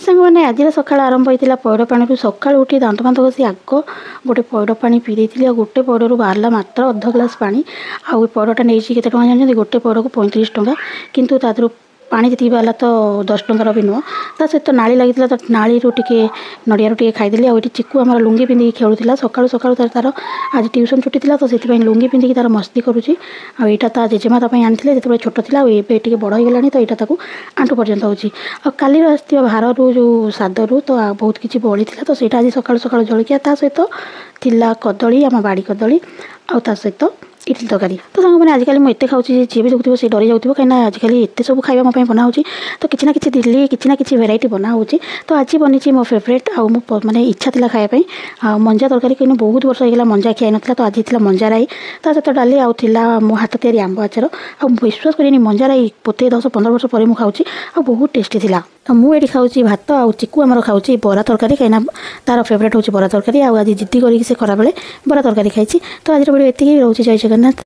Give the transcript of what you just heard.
ସାଙ୍ଗମାନେ ଆଜିର ସକାଳ ଆରମ୍ଭ ହୋଇଥିଲା ପଇଡ଼ ପାଣିରୁ। ସକାଳୁ ଉଠି ଦାନ୍ତ ଫାନ୍ତ ଘଷି ଆଗ ଗୋଟେ ପଇଡ଼ ପାଣି ପିଇ ଦେଇଥିଲି। ଆଉ ଗୋଟେ ପଇଡ଼ରୁ ବାହାରିଲା ମାତ୍ର ଅଧ ଗ୍ଲାସ୍ ପାଣି। ଆଉ ପଇଡ଼ଟା ନେଇଛି କେତେ ଟଙ୍କା ଜାଣିଛନ୍ତି? ଗୋଟେ ପଇଡ଼କୁ 35 ଟଙ୍କା। କିନ୍ତୁ ତା ଦେହରୁ ପାଣି ଯେତିକି ବାହାରିଲା ତ 10 ଟଙ୍କାର ବି ନୁହଁ। ତା ସହିତ ନାଳି ଲାଗିଥିଲା, ତ ନାଳିରୁ ଟିକେ ନଡ଼ିଆରୁ ଟିକେ ଖାଇଦେଲି। ଆଉ ଏଠି ଚିକୁ ଆମର ଲୁଙ୍ଗି ପିନ୍ଧିକି ଖେଳୁଥିଲା। ସକାଳୁ ସକାଳୁ ତାର ଆଜି ଟ୍ୟୁସନ୍ ଛୁଟି ଥିଲା, ତ ସେଥିପାଇଁ ଲୁଙ୍ଗି ପିନ୍ଧିକି ତାର ମସ୍ତି କରୁଛି। ଆଉ ଏଇଟା ତା ଜେଜେମା ତା ପାଇଁ ଆଣିଥିଲେ ଯେତେବେଳେ ଛୋଟ ଥିଲା। ଆଉ ଏବେ ଟିକେ ବଡ଼ ହେଇଗଲାଣି, ତ ଏଇଟା ତାକୁ ଆଣ୍ଠୁ ପର୍ଯ୍ୟନ୍ତ ହେଉଛି। ଆଉ କାଲିର ଆସିଥିବା ଭାରରୁ ଯେଉଁ ସାଦରୁ ତ ବହୁତ କିଛି ବଳିଥିଲା, ତ ସେଇଟା ଆଜି ସକାଳୁ ସକାଳୁ ଜଳଖିଆ। ତା ସହିତ ଥିଲା କଦଳୀ, ଆମ ବାଡ଼ି କଦଳୀ, ଆଉ ତା ସହିତ ଇଡଲି ତରକାରୀ। ତ ସାଙ୍ଗମାନେ ଆଜିକାଲି ମୁଁ ଏତେ ଖାଉଛି ଯେ ଯିଏ ବି ଦେଖୁଥିବ ସେ ଡରି ଯାଉଥିବ, କାହିଁକିନା ଆଜିକାଲି ଏତେ ସବୁ ଖାଇବା ମୋ ପାଇଁ ବନା ହେଉଛି। ତ କିଛି ନା କିଛି ଡେଲି କିଛି ନା କିଛି ଭେରାଇଟି ବନା ହେଉଛି। ତ ଆଜି ବନିଛି ମୋ ଫେଭରେଟ୍, ଆଉ ମୋ ମାନେ ଇଚ୍ଛା ଥିଲା ଖାଇବା ପାଇଁ ଆଉ ମଞ୍ଜା ତରକାରୀ। କିନ୍ତୁ ବହୁତ ବର୍ଷ ହେଇଗଲା ମଞ୍ଜା ଖିଆ ହେଇନଥିଲା, ତ ଆଜି ଥିଲା ମଞ୍ଜା ରାଇ। ତା ସହିତ ଡାଲି, ଆଉ ଥିଲା ମୋ ହାତ ତିଆରି ଆମ୍ବ ଆଚାର। ଆଉ ବିଶ୍ୱାସ କରିନି, ମଞ୍ଜା ରାଇ ବୋଧେ 10-15 ବର୍ଷ ପରେ ମୁଁ ଖାଉଛି, ଆଉ ବହୁତ ଟେଷ୍ଟି ଥିଲା। ତ ମୁଁ ଏଠି ଖାଉଛି ଭାତ, ଆଉ ଚିକୁ ଆମର ଖାଉଛି ବରା ତରକାରୀ, କାହିଁକିନା ତାର ଫେଭରେଟ୍ ହେଉଛି ବରା ତରକାରୀ। ଆଉ ଆଜି ଜିଦ୍ଦି କରିକି ସେ ଖରାବେଳେ ବରା ତରକାରୀ ଖାଇଛି। ତ ଆଜିର ଭିଡ଼ିଓ ଏତିକି ରହୁଛି। ଜୟ ଜଗନ୍ନାଥ।